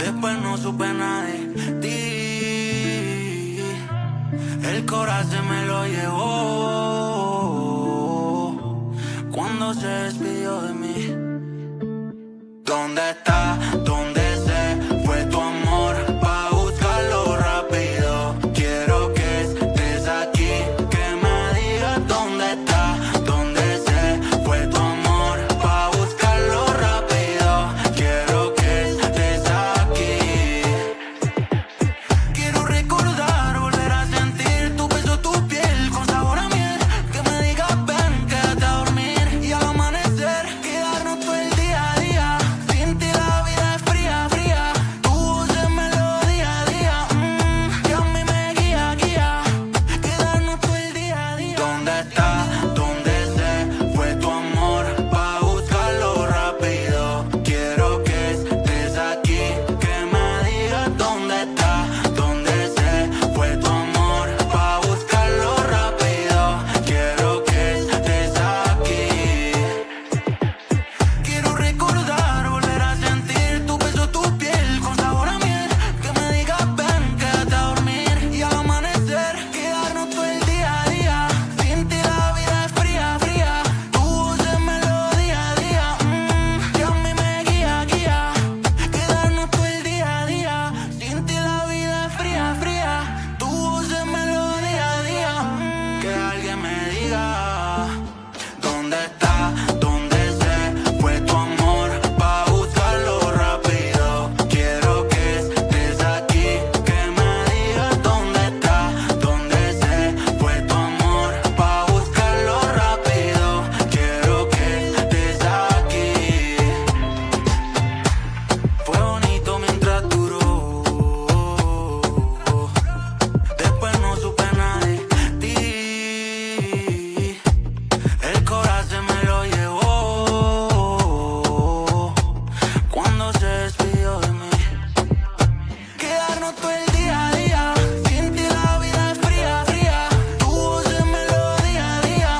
Después no supe nada de ti. El corazón me lo llevó cuando se despidió de mí. ¿Dónde está? ¿Dónde se fue tu amor? Pa' buscarlo rápido. Quiero que estés aquí, que me digas dónde está. ¿Dónde se fue tu amor? Pa' buscarlo rápido. Quiero que estés aquí. Quiero recordar, volver a sentir tu beso, tu piel con sabor a miel. Que me digas ven, quédate a dormir y al amanecer quedarnos todo el día a día. Sin ti la vida es fría, fría. Tu voz es melodía a día, que a mí me guía, guía. Quedarnos todo el día a día. ¿Dónde está? ¿Dónde se fue tu amor? Pa' buscarlo rápido. Quiero que estés aquí, que me digas dónde está. ¿Dónde se fue tu amor? Pa' buscarlo rápido. Quiero que estés aquí. Quiero recordar, volver a sentir tu beso, tu piel con sabor a miel. Que me digas ven, quédate a dormir y al amanecer quedarnos todo el día a día. Sin ti la vida es fría, fría. Tu voz es melodía a día, que a mí me guía, guía. Quedarnos todo el día a día. Sin ti la vida es fría, fría. Tu voz es melodía a día. Que alguien me diga dónde está, dónde se fue tu amor. Pa' buscarlo rápido. Quiero que estés aquí, que me digas dónde está. Dónde se fue tu amor. Pa' buscarlo rápido. Quiero que estés aquí. Fue bonito mientras duró. Después no supe nada de ti. El corazón me lo llevó cuando se despidió de mí. Quedarnos todo el día a día. Sin ti la vida es fría, fría. Tu voz es melodía a día,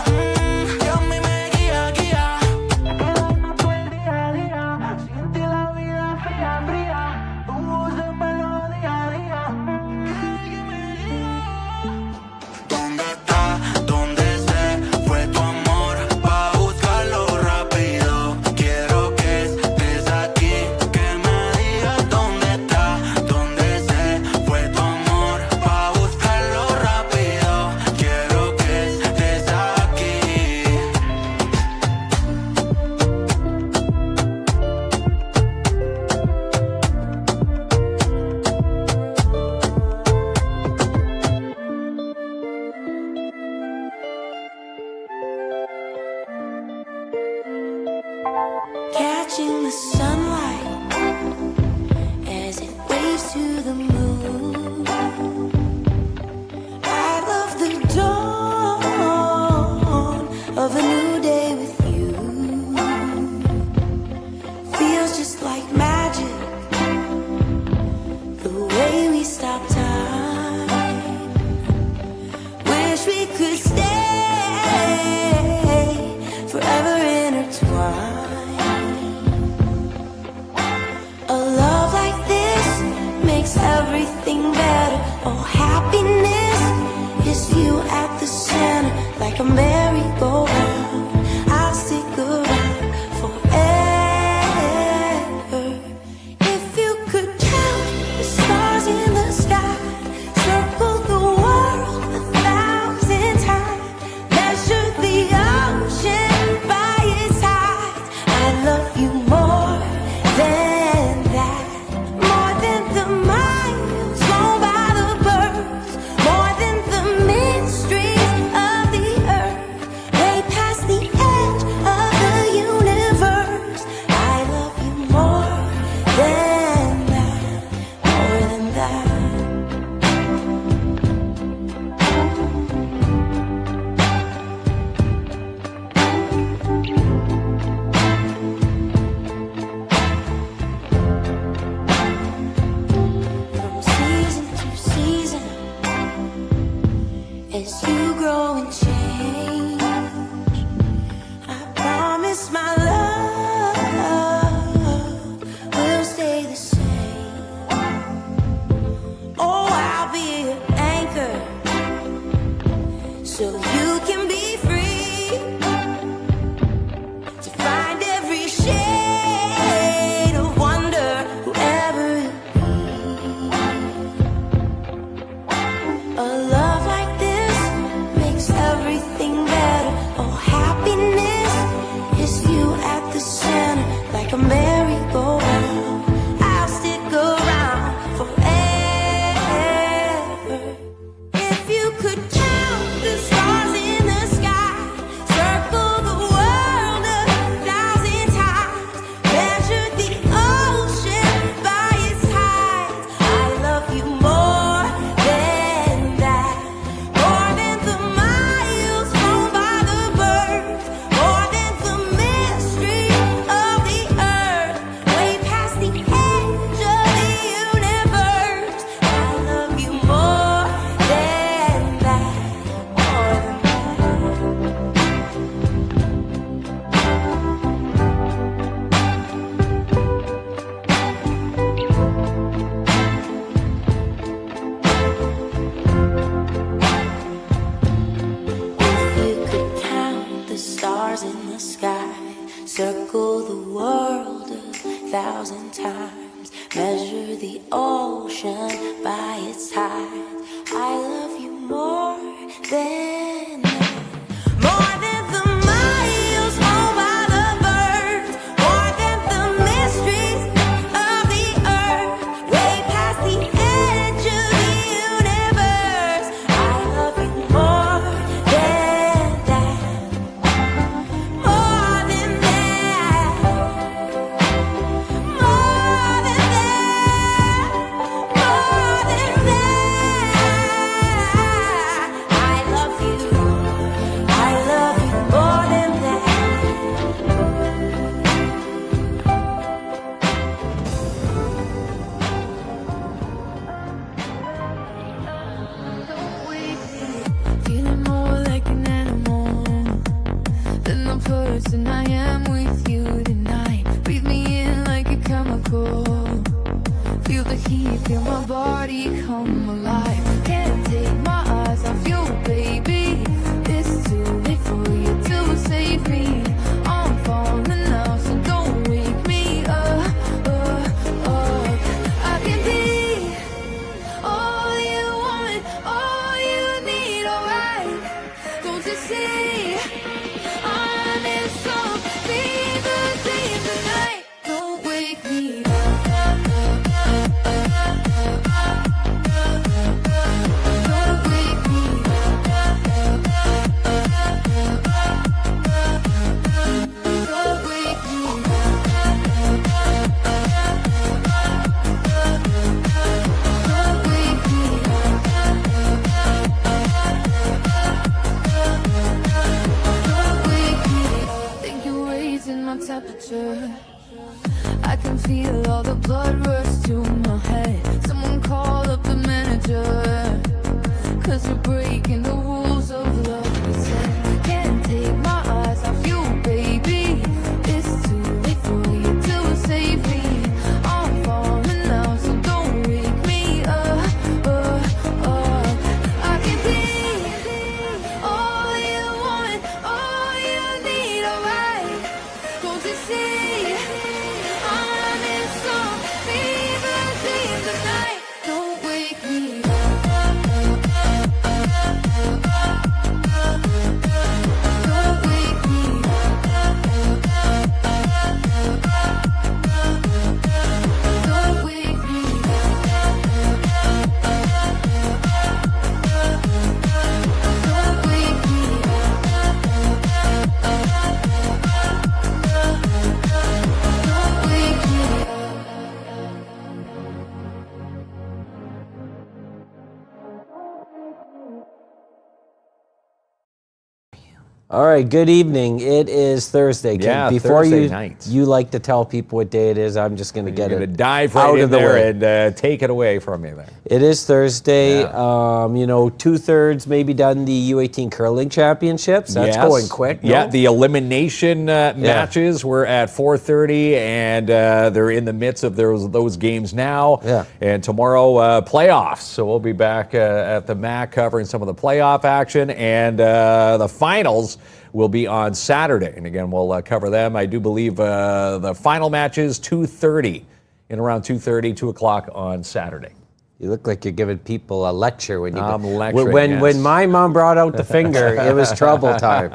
que a mí me guía, guía. Quedarnos todo el día a día. Sin ti la vida es fría, fría. Tu voz es melodía a día, que alguien me diga ¿dónde está? ¿Dónde se fue tu amor? Pa' buscarlo rápido. Quiero que estés aquí, que me digas dónde está. ¿Dónde se fue tu amor? Pa' buscarlo rápido. Quiero que estés aquí. Catching the sunlight as it waves to the moon. I love the dawn of a new day with you. Feels just like magic, the way we stop time. Wish we could stay forever intertwined. A love like this makes everything better. Oh, happiness is you at the center, like a merry-go-round. I'll stick around forever. If you could count the stars in the sky, circle the world 1,000 times, measure the ocean by its tides, I love you more than that. More than the miles flown by the birds, more than the mysteries of the earth. Way ocean by its tide. I love you more than that. More than the miles flown by the birds. More than the mysteries of the earth. Way past the edge of the universe. I love you more than that. More than that. More than that. More than that. I love you. I love you more than that. Feeling more like an animal than the person I am with you tonight. Breathe me in like a chemical. Feel the heat, feel my body come alive. Can't take my eyes off you, baby. It's too late for you to save me. I'm falling now, so don't wake me up. I can be all you want, all you need, alright. Don't you see? I'm in some fever dream tonight. Don't wake me up. Don't wake me up. Don't wake me Don't wake me Don't wake me Think you're raising my temperature. I can feel all the blood rush to my head. Someone call up the manager. 'Cause you're breaking the rules of love. We said can't take my eyes off you, baby. It's too late for you to save me. I'm falling now, so don't wake me up. I can be all you want, all you need, alright. Don't you see? I'm in some fever dream tonight. Don't wake me up. Don't wake me Don't wake me Don't wake me Don't wake me All right, good evening. It is Thursday. Yeah, Before Thursday night. you like to tell people what day it is, I'm just going to get You're it going to dive out right in of the there way. and take it away from me there. It is Thursday. Yeah. You know, 2/3 maybe done the U18 curling championships. That's Yes. going quick. No? Yeah, the elimination matches were at 4:30, and they're in the midst of those games now. Yeah. And tomorrow, playoffs. So we'll be back at the MAC covering some of the playoff action, and the finals will be on Saturday. And again, we'll cover them. I do believe the final matches 2:30, in around 2:30, 2 o'clock on Saturday. You look like you're giving people a lecture when you I'm lecturing, when yes. my mom brought out the finger, it was trouble time.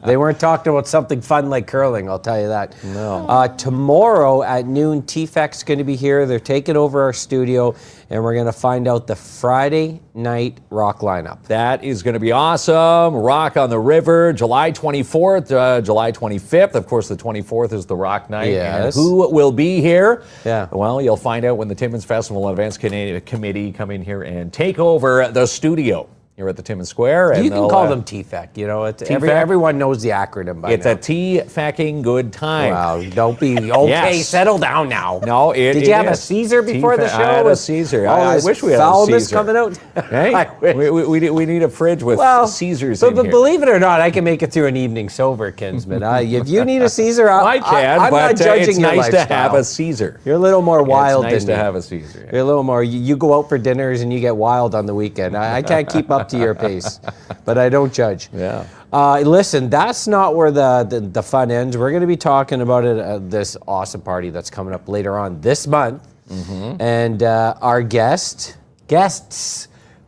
They weren't talking about something fun like curling, I'll tell you that. No. Tomorrow at noon, TFEC's going to be here. They're taking over our studio, and we're going to find out the Friday night rock lineup. That is going to be awesome. Rock on the River, July 24th, July 25th. Of course, the 24th is the Rock Night. Yes. And who will be here? Yeah. Well, you'll find out when the Timmins Festival and Events Committee come in here and take over the studio here at the Timmins Square. And You can call them TFEC. You know, everyone knows the acronym by It's now. a T-fecking good time. Wow, don't be okay. Yes. Settle down now. No, Did you have a Caesar before the show? I had a Caesar. All I this wish we had a foulness Caesar. coming out. Hey, I wish. we need a fridge with Caesars but in here. believe it or not, I can make it through an evening sober, Kinsman. If you need a Caesar, I can, I'm but not judging it's your nice to have lifestyle. a Caesar. You're a little more wild It's nice than to me. have a Caesar. You're a little more. You go out for dinners and you get wild on the weekend. I can't keep up to your pace, but I don't judge. Yeah. Listen, that's not where the fun ends. We're going to be talking about it. This awesome party that's coming up later on this month. And our guests,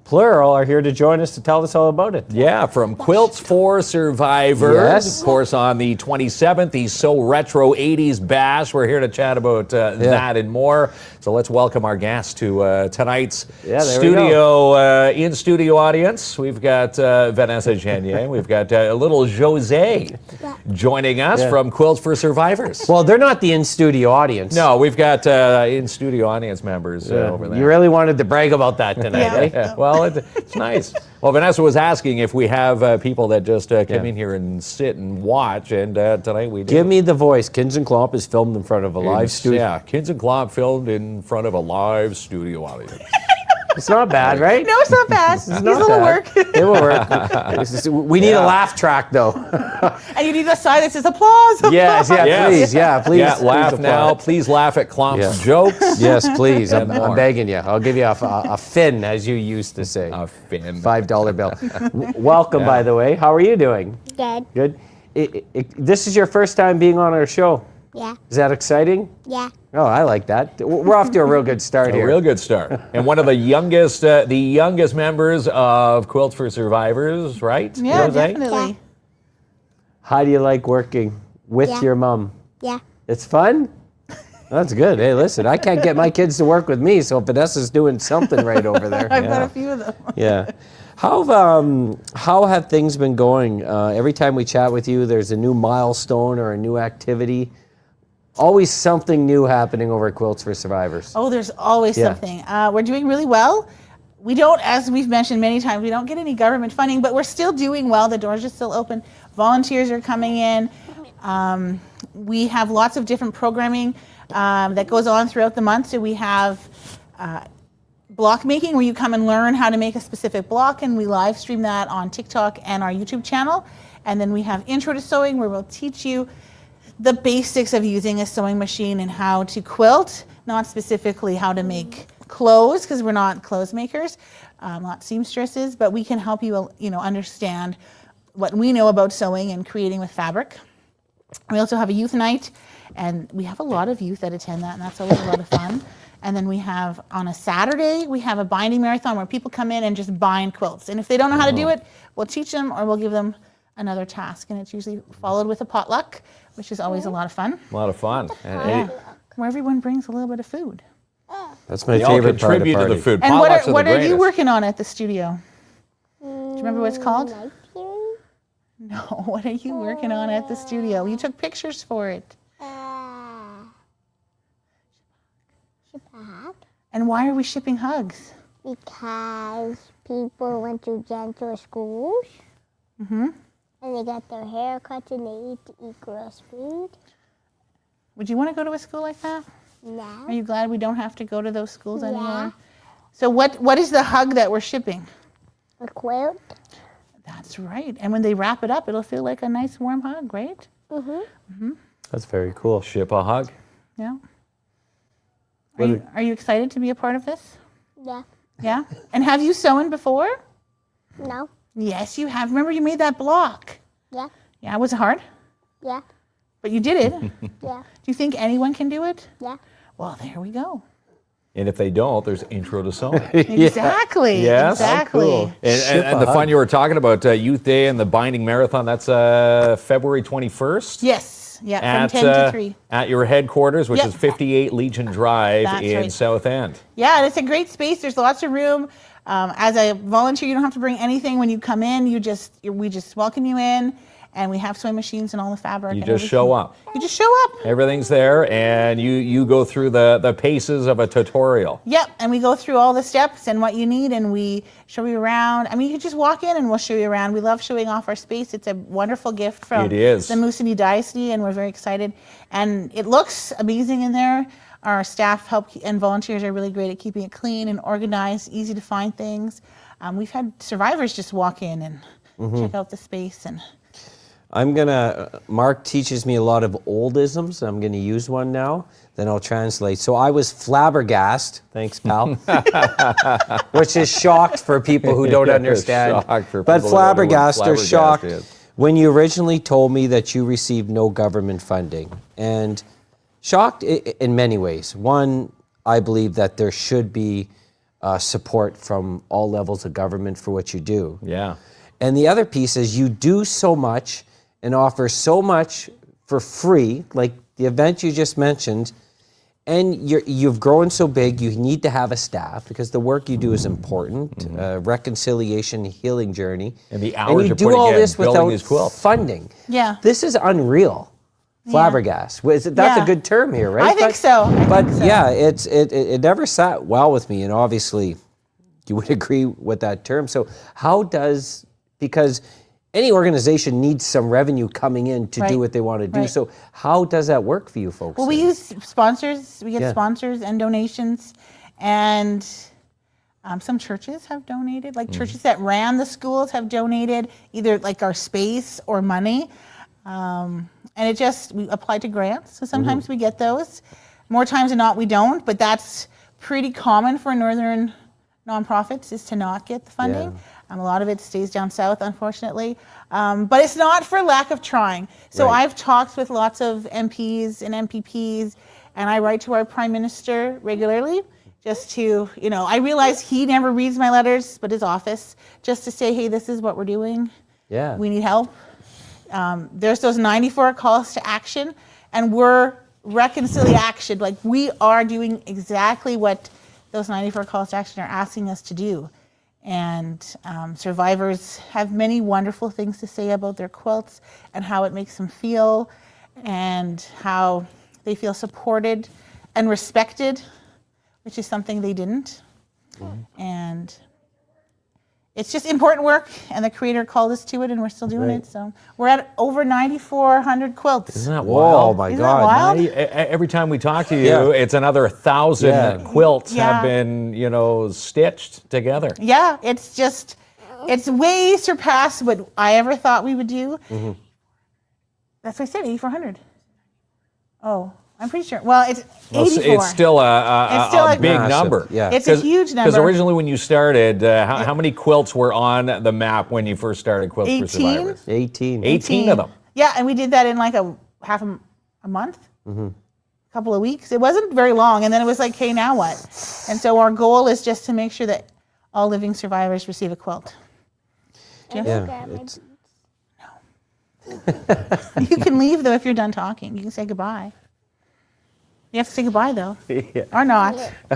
plural, are here to join us to tell us all about it. Yeah, from Quilts for Survivors. Yes. Of course, on the 27th, the So Retro 80s Bash. We're here to chat about that and more. So let's welcome our guests to tonight's in-studio audience. We've got Vanessa Genier. We've got a little Jose joining us from Quilts for Survivors. Well, they're not the in-studio audience. No, we've got in-studio audience members over there. You really wanted to brag about that tonight, eh? Well, it's nice. Well, Vanessa was asking if we have people that just come in here and sit and watch, and tonight we do. Give me the voice. KINZ and KLOMP is filmed in front of a live studio. Yeah, KINZ and KLOMP filmed in front of a live studio audience. It's not bad, right? No, it's not bad. It's a little work. It will work. We need a laugh track, though. And you need a sign that says applause. Yes, please. Yeah, laugh please now. applaud. Please laugh at Klomp's jokes. Yes, please. I'm more. begging you. I'll give you a fin, as you used to say. A fin. $5 bill. Welcome, by the way. How are you doing? Good. Good. This is your first time being on our show. Yeah. Is that exciting? Yeah. Oh, I like that. We're off to a real good start here. A real good start. And one of the youngest members of Quilts for Survivors, right? Yeah, Jose? definitely. How do you like working with your mom? Yeah. It's fun? That's good. Hey, listen, I can't get my kids to work with me, so Vanessa's doing something right over there. I've got a few of them. Yeah. How have things been going? Every time we chat with you, there's a new milestone or a new activity. Always something new happening over at Quilts for Survivors. Oh, there's always something. We're doing really well. We don't, as we've mentioned many times, we don't get any government funding, but we're still doing well. The doors are still open. Volunteers are coming in. We have lots of different programming that goes on throughout the month. So we have block making, where you come and learn how to make a specific block, and we live stream that on TikTok and our YouTube channel. And then we have Intro to Sewing, where we'll teach you the basics of using a sewing machine and how to quilt, not specifically how to make clothes, because we're not clothes makers, not seamstresses, but we can help you, understand what we know about sewing and creating with fabric. We also have a youth night, and we have a lot of youth that attend that, and that's always a lot of fun. And then we have, on a Saturday, we have a binding marathon where people come in and just bind quilts. And if they don't know how to do it, we'll teach them, or we'll give them another task. And it's usually followed with a potluck, which is always a lot of fun. A lot of fun. Where everyone brings a little bit of food. That's my They all favorite part of contribute to the party. food. And Potlucks what the are you greatest. working on at the studio? Do you remember what it's called? Light theory? No, what are you working on at the studio? You took pictures for it. Ship a hug? And why are we shipping hugs? Because people went to gentle schools. And they got their hair cut and they eat gross food. Would you want to go to a school like that? Are No. you glad we don't have to go to those schools Yeah. anymore? So what is the hug that we're shipping? A quilt? That's right. And when they wrap it up, it'll feel like a nice warm hug, right? That's very cool. Ship a hug. Yeah. Are you excited to be a part of this? Yeah. Yeah? And have you sewn before? No. Yes, you have. Remember you made that block? Yeah. Yeah, was it hard? Yeah. But you did it. Do Yeah. you think anyone can do it? Yeah. Well, there we go. And if they don't, there's Intro to Sewing. Exactly. Yes? Exactly. Cool. And the fun you were talking about, Youth Day and the Binding Marathon, that's February 21st. Yes. Yeah, At, from 10 to 3. At your headquarters, which Yep. is 58 Legion Drive That's in right. South End. Yeah, and it's a great space. There's lots of room. As a volunteer, you don't have to bring anything when you come in. We just welcome you in, and we have sewing machines and all the fabric. You and just everything. show up. You just show up. Everything's there, and you go through the paces of a tutorial. Yep, and we go through all the steps and what you need, and we show you around. I mean, you can just walk in and we'll show you around. We love showing off our space. It's a wonderful gift from It is. the Moosonee Diocese, and we're very excited. And it looks amazing in there. Our staff and volunteers are really great at keeping it clean and organized, easy to find things. We've had survivors just walk in and check out the space. And Mark teaches me a lot of oldisms. I'm going to use one now. Then I'll translate. So I was flabbergasted. Thanks, pal. Which is shocked for people who don't understand. Shocked for But people who don't know what flabbergasted or flabbergasted shocked is. when you originally told me that you received no government funding. And shocked in many ways. One, I believe that there should be support from all levels of government for what you do. Yeah. And the other piece is you do so much and offer so much for free, like the event you just mentioned, and you've grown so big, you need to have a staff because the work you do is important, reconciliation, healing journey. And the hours you you're do putting all in this building without these quilts. funding. Yeah. This is unreal. Flabbergast. That's a good term here, right? I think so. Yeah, it never sat well with me, and obviously you would agree with that term. So because any organization needs some revenue coming in to do what they want to do. Right. So how does that work for you folks? Well, we use sponsors. We get Yeah. sponsors and donations, and some churches have donated. Like churches that ran the schools have donated either like our space or money. And we apply to grants. So sometimes we get those. More times than not, we don't. But that's pretty common for northern nonprofits is to not get the funding. A lot of it stays down south, unfortunately. But it's not for lack of trying. So Right. I've talked with lots of MPs and MPPs, and I write to our Prime Minister regularly just to, I realize he never reads my letters, but his office, just to say, hey, this is what we're doing. Yeah. We need help. There's those 94 calls to action, and we're reconciliation. Like we are doing exactly what those 94 calls to action are asking us to do. And survivors have many wonderful things to say about their quilts and how it makes them feel and how they feel supported and respected, which is something they didn't. And it's just important work, and the Creator called us to it, and we're still doing it. So we're at over 9,400 quilts. Isn't that Whoa, wild? my Isn't that God. wild? Every time we talk to you, Yeah. it's another 1,000 Yeah. quilts Yeah. have been, stitched together. Yeah, it's way surpassed what I ever thought we would do. That's what I said, 8,400. Oh, I'm pretty sure. Well, it's 84. It's still It's still a like- big Massive, number. yeah. It's a huge Because number. originally when you started, how many quilts were on the map when you first started Quilts for 18? Survivors? 18. 18 of them. Yeah, and we did that in like a month, a couple of weeks. It wasn't very long, and then it was like, hey, now what? And so our goal is just to make sure that all living survivors receive a quilt. I Yeah, will grab my it's- beads. You can leave though if you're done talking. You can say goodbye. You have to say goodbye though, Yeah. or not.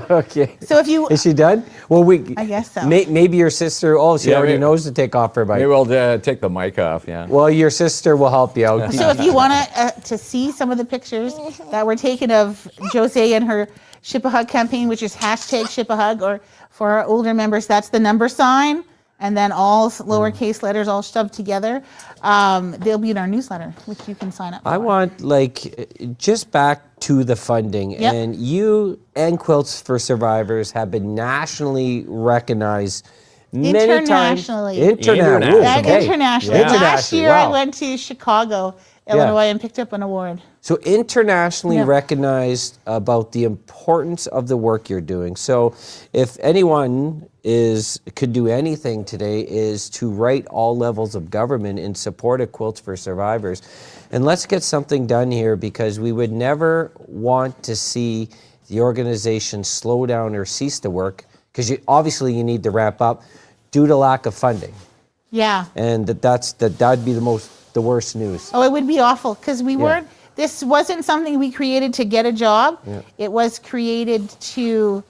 Okay. So if you, Is she done? Well, I guess so. Maybe your sister. Oh, she Yeah, already maybe- knows to take off her bike. Maybe we'll take the mic off, yeah. Well, your sister will help you out. So if you want to see some of the pictures that were taken of Jose and her Ship a Hug campaign, which is hashtag Ship a Hug, or for our older members, that's the number sign, and then all lowercase letters all shoved together. They'll be in our newsletter, which you can sign up for. I want just back to the funding, Yep. and you and Quilts for Survivors have been nationally recognized many times. Internationally. Internationally. Yeah, Okay. internationally. Yeah. Last Internationally, year I wow. went to Chicago, Illinois, and picked up an award. So internationally Yeah. recognized about the importance of the work you're doing. So if anyone could do anything today is to write all levels of government in support of Quilts for Survivors. And let's get something done here, because we would never want to see the organization slow down or cease to work, because obviously you need to ramp up due to lack of funding. Yeah. And that'd be the worst news. Oh, it would be awful because we weren't. This wasn't something we created to get a job. It was created to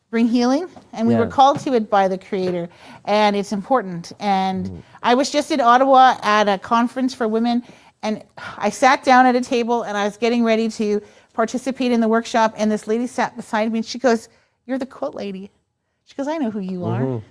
bring healing, and we were Yeah. called to it by the Creator, and it's important. And I was just in Ottawa at a conference for women, and I sat down at a table, and I was getting ready to participate in the workshop, and this lady sat beside me, and she goes, "You're the quilt lady." She goes, "I know who you are." And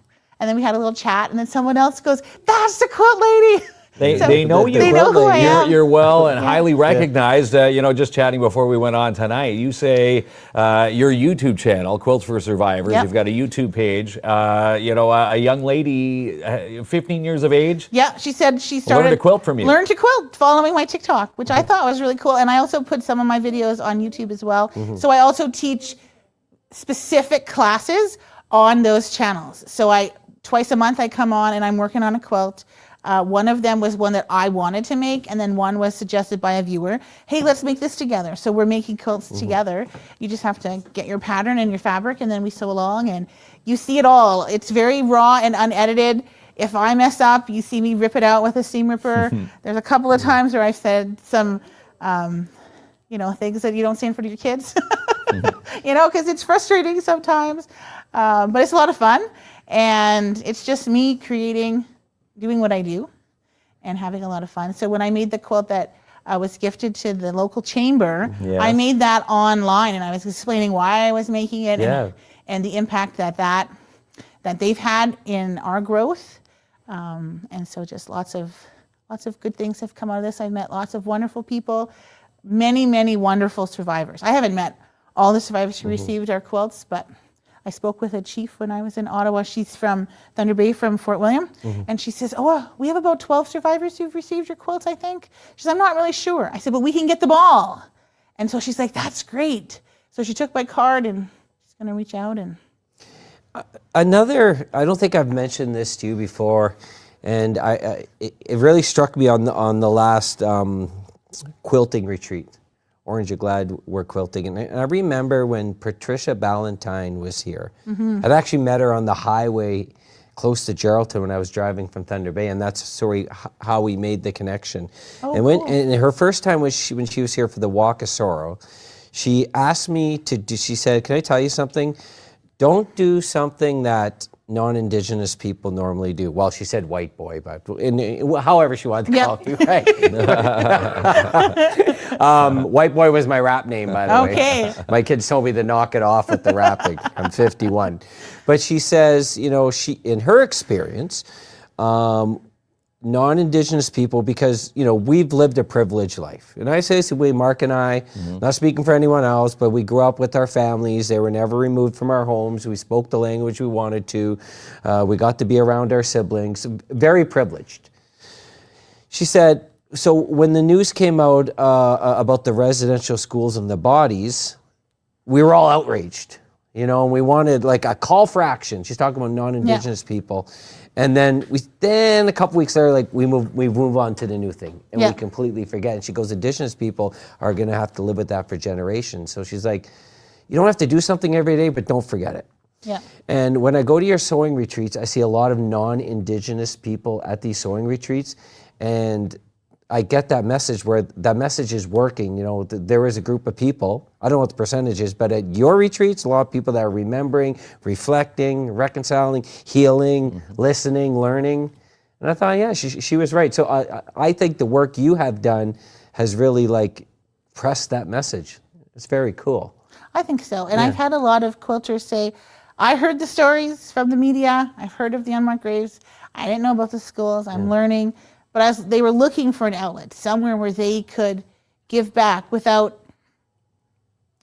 then we had a little chat, and then someone else goes, "That's the quilt lady." They know you. They know who I am. You're well and highly recognized. Just chatting before we went on tonight, you say your YouTube channel, Quilts for Survivors, Yep. you've got a YouTube page. A young lady, 15 years of age. Yeah, she said she started Learned to quilt from you. Learned to quilt following my TikTok, which I thought was really cool. And I also put some of my videos on YouTube as well. So I also teach specific classes on those channels. So twice a month I come on and I'm working on a quilt. One of them was one that I wanted to make, and then one was suggested by a viewer. Hey, let's make this together. So we're making quilts together. You just have to get your pattern and your fabric, and then we sew along, and you see it all. It's very raw and unedited. If I mess up, you see me rip it out with a seam ripper. There's a couple of times where I've said some, things that you don't say in front of your kids, because it's frustrating sometimes. But it's a lot of fun, and it's just me doing what I do and having a lot of fun. So when I made the quilt that was gifted to the local chamber, I made that online, and I was explaining why I was making it and the impact that they've had in our growth. And so just lots of good things have come out of this. I've met lots of wonderful people, many, many wonderful survivors. I haven't met all the survivors who received our quilts, but I spoke with a chief when I was in Ottawa. She's from Thunder Bay, from Fort William. And she says, we have about 12 survivors who've received your quilts, I think. She says, I'm not really sure. I said, but we can get them all. And so she's like, that's great. So she took my card, and she's going to reach out. And I don't think I've mentioned this to you before, and it really struck me on the last quilting retreat. Orange and Glad were quilting. And I remember when Patricia Ballantyne was here. I'd actually met her on the highway close to Geraldton when I was driving from Thunder Bay, and that's how we made the connection. And her first time was when she was here for the Walk of Sorrow. She asked me she said, can I tell you something? Don't do something that non-Indigenous people normally do. Well, she said white boy, but however she wanted to call me, right? White boy was my rap name, by the way. My kids told me to knock it off with the rapping. I'm 51. But she says, in her experience, non-Indigenous people, because we've lived a privileged life, and I say this the way Mark and I, not speaking for anyone else, but we grew up with our families. They were never removed from our homes. We spoke the language we wanted to. We got to be around our siblings. Very privileged. She said, so when the news came out about the residential schools and the bodies, we were all outraged, and we wanted like a call for action. She's talking about non-Indigenous people. And then a couple weeks later, we move on to the new thing, and we completely forget. And she goes, Indigenous people are going to have to live with that for generations. So she's like, you don't have to do something every day, but don't forget it. Yeah. And when I go to your sewing retreats, I see a lot of non-Indigenous people at these sewing retreats, and I get that message where that message is working. There is a group of people, I don't know what the percentage is, but at your retreats, a lot of people that are remembering, reflecting, reconciling, healing, listening, learning. And I thought, she was right. So I think the work you have done has really pressed that message. It's very cool. I think so. And I've had a lot of quilters say, I heard the stories from the media. I've heard of the unmarked graves. I didn't know about the schools. I'm learning. But as they were looking for an outlet, somewhere where they could give back without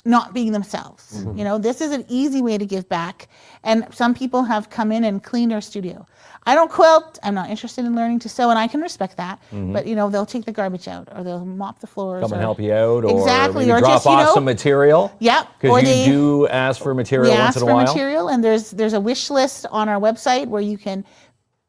not being themselves. This is an easy way to give back. And some people have come in and cleaned our studio. I don't quilt. I'm not interested in learning to sew, and I can respect that. But they'll take the garbage out, or they'll mop the floors. Come and help you out, or exactly, maybe or drop just, off some material. Yeah, because you do ask for material once in a while. We ask for material, and there's a wish list on our website where you can.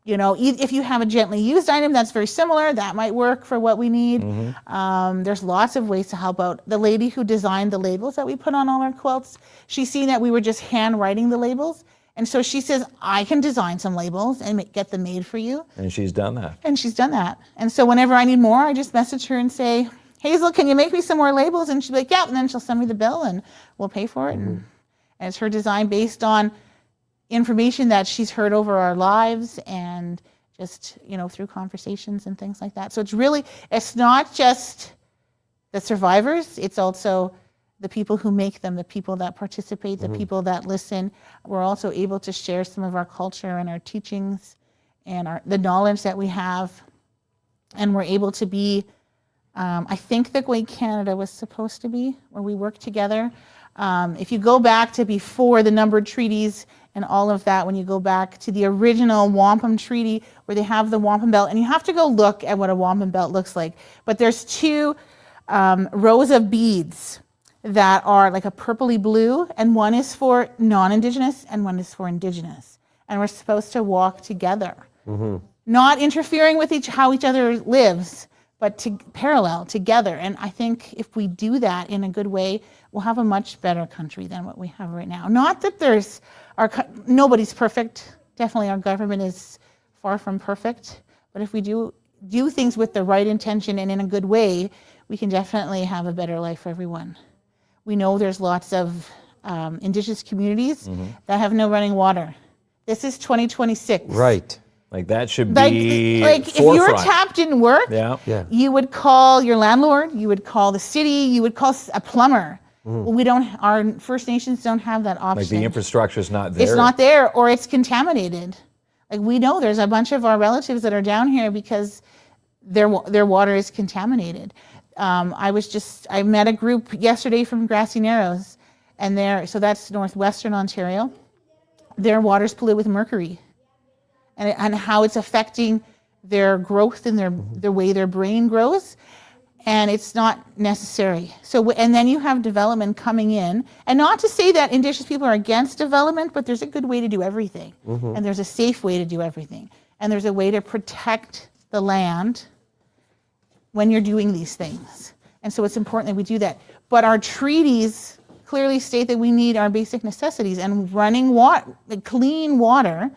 If you have a gently used item that's very similar, that might work for what we need. There's lots of ways to help out. The lady who designed the labels that we put on all our quilts, she's seen that we were just handwriting the labels. And so she says, I can design some labels and get them made for you. And she's done that. And so whenever I need more, I just message her and say, Hazel, can you make me some more labels? And she'll be like, yeah. And then she'll send me the bill, and we'll pay for it. And it's her design based on information that she's heard over our lives, and just through conversations and things like that. So it's not just the survivors, it's also the people who make them, the people that participate, the people that listen. We're also able to share some of our culture and our teachings and the knowledge that we have, and we're able to be I think the way Canada was supposed to be, where we work together. If you go back to before the numbered treaties and all of that, when you go back to the original wampum treaty where they have the wampum belt, and you have to go look at what a wampum belt looks like, but there's two rows of beads that are like a purpley blue, and one is for non-Indigenous and one is for Indigenous. And we're supposed to walk together. not interfering with how each other lives, but to parallel together. And I think if we do that in a good way, we'll have a much better country than what we have right now. Not that nobody's perfect. Definitely our government is far from perfect. But if we do things with the right intention and in a good way, we can definitely have a better life for everyone. We know there's lots of Indigenous communities that have no running water. This is 2026. Right. Like that should be like if your tap didn't work, Yeah. you would call your landlord, you would call the city, you would call a plumber. Well, our First Nations don't have that option. Like the infrastructure's not there. It's not there, or it's contaminated. Like we know there's a bunch of our relatives that are down here because their water is contaminated. I met a group yesterday from Grassy Narrows, and so that's northwestern Ontario. Their water's polluted with mercury, and how it's affecting their growth and the way their brain grows. And it's not necessary. So, and then you have development coming in, and not to say that Indigenous people are against development, but there's a good way to do everything, and there's a safe way to do everything, and there's a way to protect the land when you're doing these things. And so it's important that we do that. But our treaties clearly state that we need our basic necessities, and running water, clean water,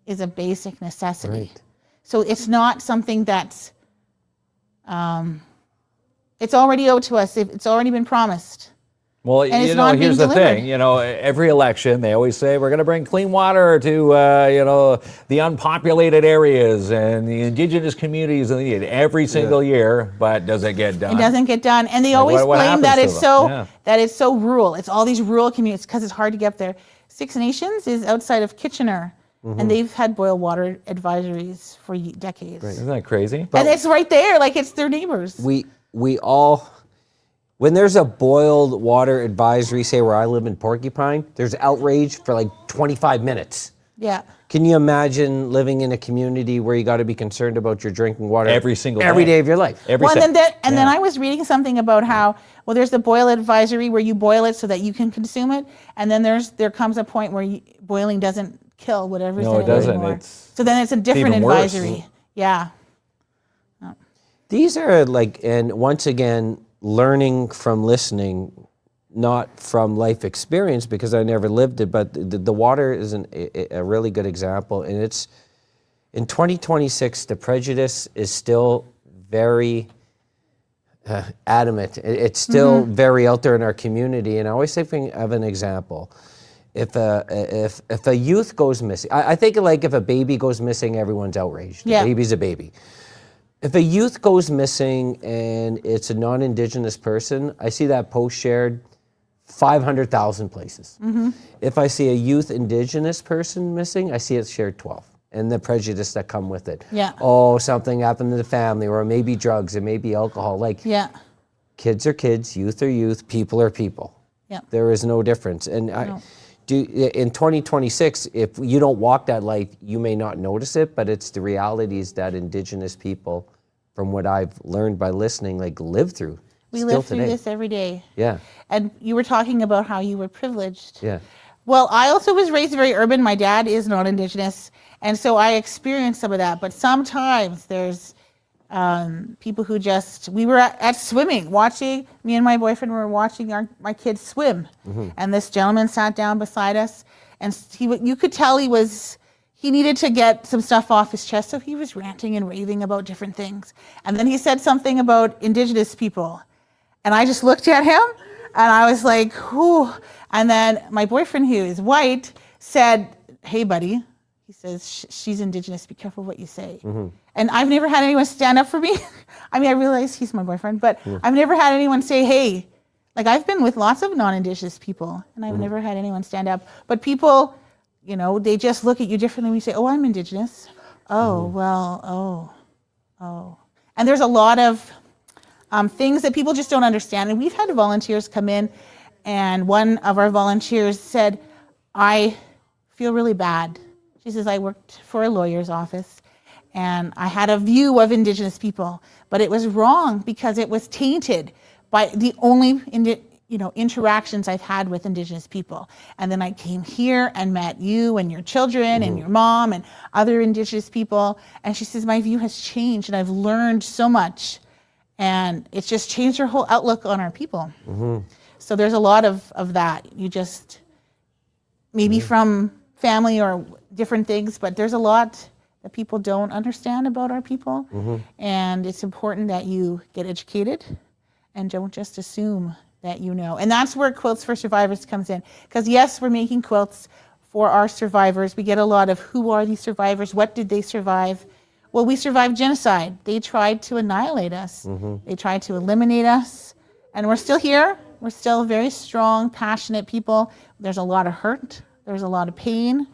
is a basic necessity. Right. So it's not something that's it's already owed to us. It's already been promised. Well, And it's not here's being the delivered. thing. Every election they always say we're going to bring clean water to the unpopulated areas and the Indigenous communities that need it every single year. But does it get done? It doesn't get done, and they Like, always what blame that happens it's to them? so rural. It's all these rural communities because it's hard to get there. Six Nations is outside of Kitchener, and they've had boil water advisories for decades. Isn't that crazy? And it's right there, like it's their neighbors. We all, when there's a boiled water advisory, say where I live in Porcupine, there's outrage for like 25 minutes. Yeah. Can you imagine living in a community where you got to be concerned about your drinking water Every single every day. day of your life? Every Well, second. and then I was reading something about how, well, there's the boil advisory where you boil it so that you can consume it, and then there comes a point where boiling doesn't kill whatever's No, in it it doesn't. anymore. It's So then it's a different even worse. advisory. Yeah. These are and once again, learning from listening, not from life experience, because I never lived it, but the water is a really good example. And it's, in 2026, the prejudice is still very adamant. It's still very out there in our community. And I always think of an example. If a youth goes missing, I think like if a baby goes missing, everyone's outraged. Yeah. A baby's a baby. If a youth goes missing and it's a non-Indigenous person, I see that post shared 500,000 places. If I see a youth Indigenous person missing, I see it shared 12. And the prejudice that come with it. Yeah. Oh, something happened to the family, or it may be drugs, it may be alcohol. Like, Yeah. kids are kids, youth are youth, people are people. Yeah. There is no difference. And in 2026, if you don't walk that life, you may not notice it, but it's the realities that Indigenous people, from what I've learned by listening, live through. We still live through today. this every day. Yeah, And you were talking about how you were privileged. yeah. Well, I also was raised very urban. My dad is not Indigenous, and so I experienced some of that. But sometimes there's people who we were at swimming, me and my boyfriend were watching my kids swim. And this gentleman sat down beside us, and you could tell he needed to get some stuff off his chest, so he was ranting and raving about different things. And then he said something about Indigenous people. And I just looked at him, and I was like, whew. And then my boyfriend, who is white, said, hey, buddy. He says, she's Indigenous, be careful what you say. And I've never had anyone stand up for me. I mean, I realize he's my boyfriend, but I've never had anyone say, hey. Like, I've been with lots of non-Indigenous people, and I've never had anyone stand up. But people, they just look at you differently when you say, oh, I'm Indigenous. Oh, well, oh. And there's a lot of things that people just don't understand. And we've had volunteers come in, and one of our volunteers said, I feel really bad. She says, I worked for a lawyer's office, and I had a view of Indigenous people, but it was wrong because it was tainted by the only interactions I've had with Indigenous people. And then I came here and met you and your children and your mom and other Indigenous people. And she says, my view has changed and I've learned so much. And it's just changed her whole outlook on our people. So there's a lot of that. You just, maybe from family or different things, but there's a lot that people don't understand about our people. And it's important that you get educated and don't just assume that you know. And that's where Quilts for Survivors comes in. Because yes, we're making quilts for our survivors. We get a lot of who are these survivors? What did they survive? Well, we survived genocide. They tried to annihilate us. They tried to eliminate us. And we're still here. We're still very strong, passionate people. There's a lot of hurt. There's a lot of pain.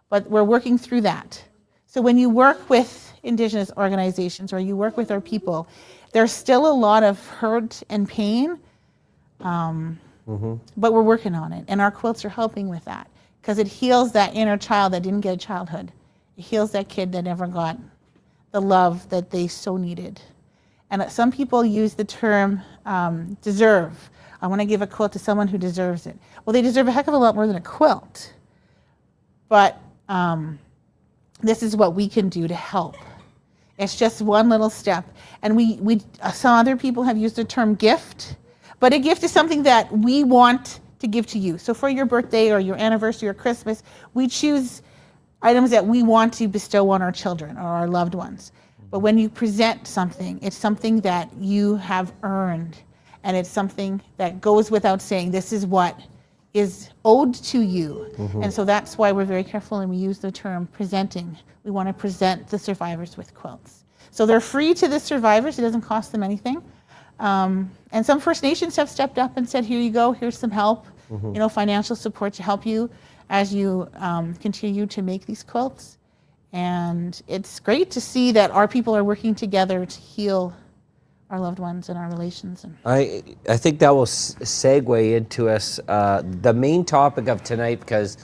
But we're working through that. So when you work with Indigenous organizations or you work with our people, there's still a lot of hurt and pain. But we're working on it, and our quilts are helping with that because it heals that inner child that didn't get a childhood. It heals that kid that never got the love that they so needed. And some people use the term deserve. I want to give a quilt to someone who deserves it. Well, they deserve a heck of a lot more than a quilt. But this is what we can do to help. It's just one little step. And some other people have used the term gift. But a gift is something that we want to give to you. So for your birthday or your anniversary or Christmas, we choose items that we want to bestow on our children or our loved ones. But when you present something, it's something that you have earned. And it's something that goes without saying, this is what is owed to you. And so that's why we're very careful and we use the term presenting. We want to present the survivors with quilts. So they're free to the survivors. It doesn't cost them anything. And some First Nations have stepped up and said, here you go, here's some help, financial support to help you as you continue to make these quilts. And it's great to see that our people are working together to heal our loved ones and our relations. I think that will segue into us, the main topic of tonight, because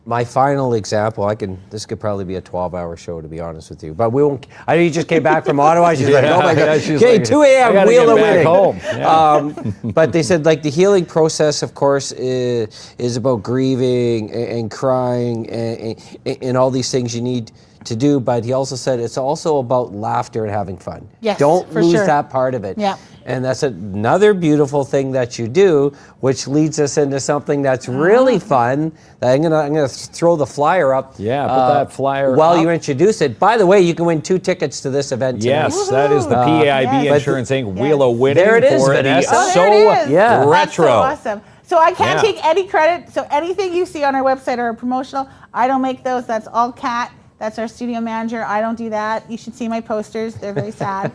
my final example, this could probably be a 12-hour show, to be honest with you. But we won't. I know you just came back from Ottawa. She's like, oh my God. Okay, 2 a.m. Wheeler winning. Home. Yeah. But they said the healing process, of course, is about grieving and crying and all these things you need to do. But he also said it's also about laughter and having fun. Yes, don't lose sure. that part of it. Yeah. And that's another beautiful thing that you do, which leads us into something that's really fun. I'm gonna throw the flyer up. Yeah, put that flyer while up. you introduce it. By the way, you can win 2 tickets to this event tonight. Yes, that is the PAIB yes. Insurance Inc. Wheel of Winning There it is, for Vanessa. the Oh, there it is. Yeah. That's so retro. awesome. So I can't Yeah. take any credit. So anything you see on our website or promotional, I don't make those. That's all Kat. That's our studio manager. I don't do that. You should see my posters. They're very sad.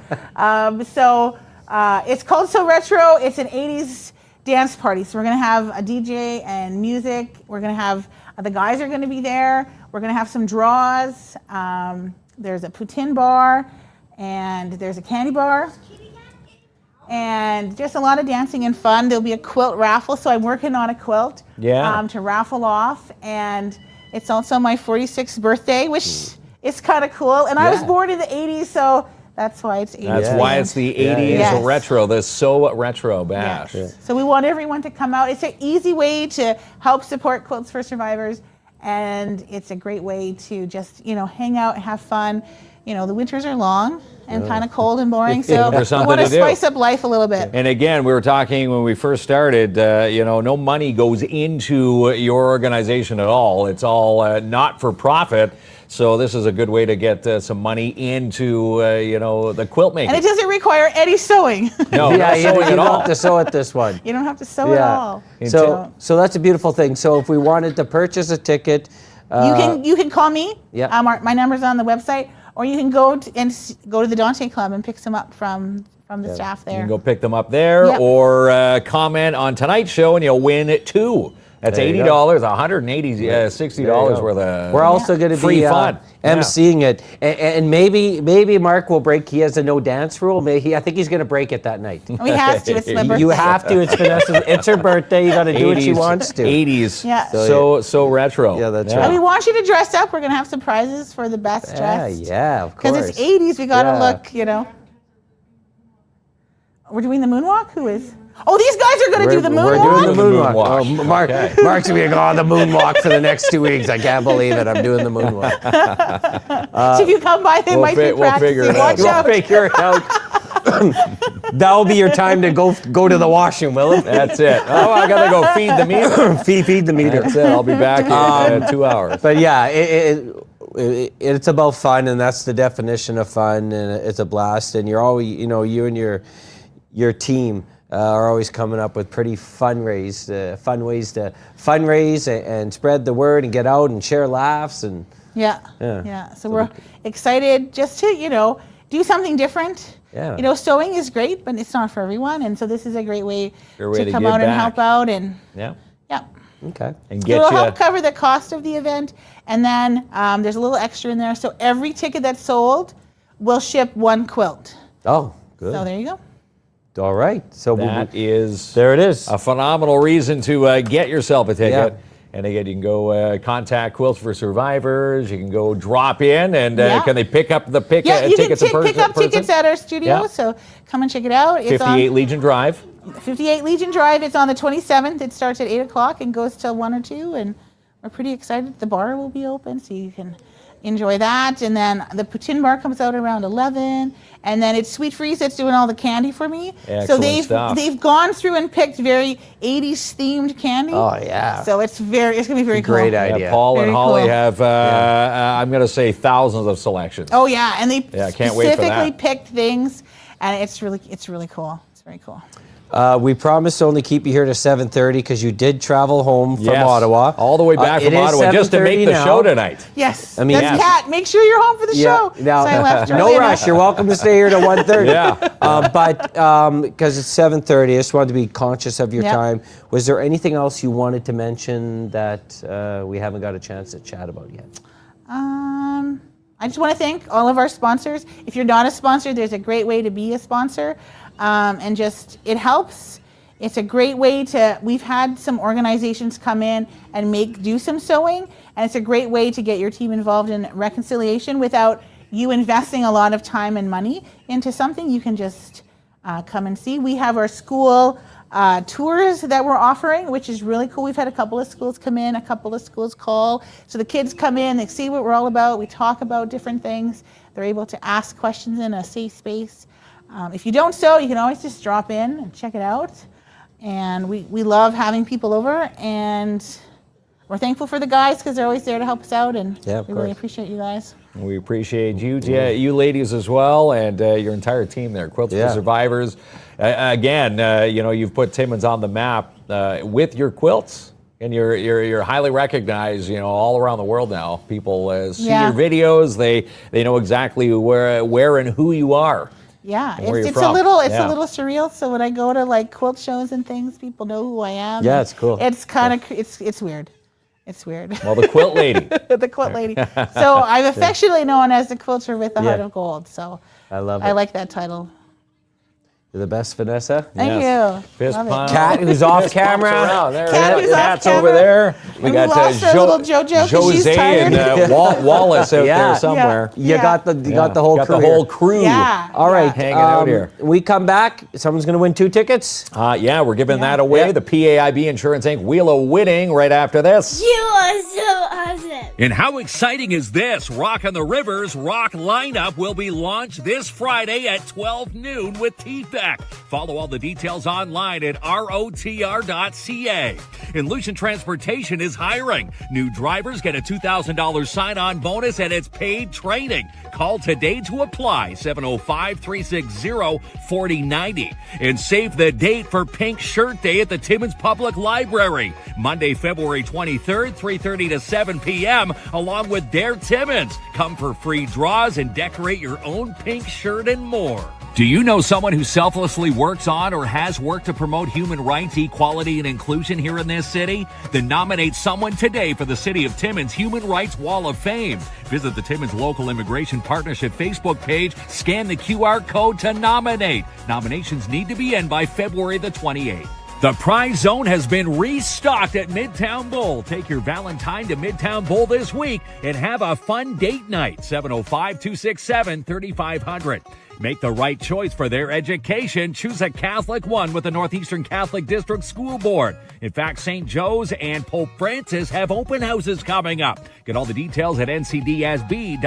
It's called So Retro. It's an 80's dance party. So we're going to have a DJ and music. We're going to have, the guys are going to be there. We're going to have some draws. There's a poutine bar and there's a candy bar. And just a lot of dancing and fun. There'll be a quilt raffle. So I'm working on a quilt to raffle off. And it's also my 46th birthday, which is kind of cool. And I was born in the 80s, so that's why it's 80s. That's why it's the 80s Yes. retro, the So Retro Bash. Yes. So we want everyone to come out. It's an easy way to help support Quilts for Survivors. And it's a great way to just, hang out and have fun. The winters are long and kind of cold and boring, so we want to spice up life a little bit. And again, we were talking when we first started, no money goes into your organization at all. It's all not for profit. So this is a good way to get some money into, the quilt making. And it doesn't require any sewing. No, no you sewing at don't all. have to sew at this one. You don't have to sew at all. So that's a beautiful thing. So if we wanted to purchase a ticket, you can call me. Yeah. My number's on the website, or you can go to the Dante Club and pick some up from the staff there. You can go pick them up there, or comment on tonight's show and you'll win 2. That's $80, $160 worth of We're also going to free be fun. emceeing it, and maybe Mark will break. He has a no dance rule. I think he's going to break it that night. Oh, he has to. It's my birthday. You have to. It's Vanessa's. It's her birthday. You got to do what she wants to. 80s. Yeah. So retro. Yeah, that's And right. we want you to dress up. We're going to have some prizes for the best dressed. Yeah, of course. Because it's 80s. We got to look. We're doing the moonwalk. Who is? Oh, these guys are going to do the We're moonwalk? doing the moonwalk. moonwalk. Oh, Mark's going to be on the moonwalk for the next 2 weeks. I can't believe it. I'm doing the moonwalk. So if you come by, they might be we'll figure practicing. it out. Watch We'll out. figure it out. That'll be your time to go to the washroom, will it? That's it. Oh, I got to go feed the meter. feed the meter. That's it. I'll be back in 2 hours. But yeah, it's about fun, and that's the definition of fun, and it's a blast. And you're always, you and your team are always coming up with pretty fun ways to fundraise and spread the word and get out and share laughs and Yeah. So we're excited just to, do something different. Yeah. Sewing is great, but it's not for everyone. And so this is a great way Your way to to come give out and back. help out. And Yeah. yeah. Okay. And So get it'll you. help cover the cost of the event. And then there's a little extra in there. So every ticket that's sold will ship 1 quilt. Oh, good. So there you go. All right. So That is there it is. a phenomenal reason to get yourself a ticket. Yeah. And again, you can go contact Quilts for Survivors. You can go drop in, and Yeah. can they pick up the Yeah, you can tickets in person? pick up tickets at our studio. Yeah. So come and check it out. It's 58 on Legion Drive. 58 Legion Drive. It's on the 27th. It starts at 8 o'clock and goes till 1 or 2. And we're pretty excited. The bar will be open, so you can enjoy that. And then the tin bar comes out around 11. And then it's Sweet Freeze that's doing all the candy for me. Excellent so stuff. they've gone through and picked very 80s themed candy. Oh, yeah. So it's gonna be very cool. Great idea. Paul Very and Holly cool. have, I'm going to say, thousands of selections. Oh yeah, and they Yeah, can't wait for specifically that. picked things, and it's really cool. It's very cool. We promised to only keep you here to 7:30 because you did travel home from Yes. Ottawa. All the way back It from is Ottawa just to make 7:30 the now. show tonight. Yes, I mean, that's yes. Kat. Make sure you're home for the show. Now, So I left no early enough. rush. You're welcome to stay here to 1:30. Yeah. But because it's 7:30, I just wanted to be conscious of your Yep. time. Was there anything else you wanted to mention that we haven't got a chance to chat about yet? I just want to thank all of our sponsors. If you're not a sponsor, there's a great way to be a sponsor, and just it helps. It's a great way to. We've had some organizations come in and do some sewing, and it's a great way to get your team involved in reconciliation without you investing a lot of time and money into something. You can just come and see. We have our school tours that we're offering, which is really cool. We've had a couple of schools come in, a couple of schools call. So the kids come in, they see what we're all about. We talk about different things. They're able to ask questions in a safe space. If you don't sew, you can always just drop in and check it out. And we love having people over, and we're thankful for the guys because they're always there to help us out, and Yeah, of we really course. appreciate you guys. We appreciate you ladies as well, and your entire team there, Quilts Yeah. for Survivors. Again, you've put Timmins on the map with your quilts, and you're highly recognized, all around the world now. People see Yeah. your videos; they know exactly where and who you are. Yeah, And where it's you're a from. little Yeah. surreal. So when I go to like quilt shows and things, people know who I am. Yeah, it's cool. It's kind of it's weird. It's weird. Well, the quilt lady. The quilt lady. So I'm affectionately known as the quilter with the heart Yeah. of gold. So I love I it. like that title. You're the best, Vanessa. Thank Yes. you. Fist Love it. pump. Kat, who's off Fist bumps camera. around. There, Kat, who's off Kat's camera. over there. We And got we lost our little JoJo 'cause she's Jose tired. and Wallace out Yeah. there somewhere. You Yeah. got the whole got crew. the whole here. crew. Yeah. All right, Hanging out here. We come back. Someone's going to win 2 tickets. Yeah, we're giving that away. Yeah. The PAIB Insurance Inc. Wheel of Winning right after this. You are so awesome. And how exciting is this? Rock on the Rivers Rock lineup will be launched this Friday at 12 noon with T-Back. Follow all the details online at rotr.ca. And Lucian Transportation is hiring. New drivers get a $2,000 sign-on bonus and it's paid training. Call today to apply, 705-360-4090. And save the date for Pink Shirt Day at the Timmins Public Library. Monday, February 23rd, 3:30 to 7 p.m., along with Dare Timmins. Come for free draws and decorate your own pink shirt and more. Do you know someone who selflessly works on or has worked to promote human rights, equality, and inclusion here in this city? Then nominate someone today for the City of Timmins Human Rights Wall of Fame. Visit the Timmins Local Immigration Partnership Facebook page, scan the QR code to nominate. Nominations need to be in by February the 28th. The Prize Zone has been restocked at Midtown Bowl. Take your Valentine to Midtown Bowl this week and have a fun date night. 705-267-3500. Make the right choice for their education. Choose a Catholic one with the Northeastern Catholic District School Board. In fact, St. Joe's and Pope Francis have open houses coming up. Get all the details at ncdsb.on.ca.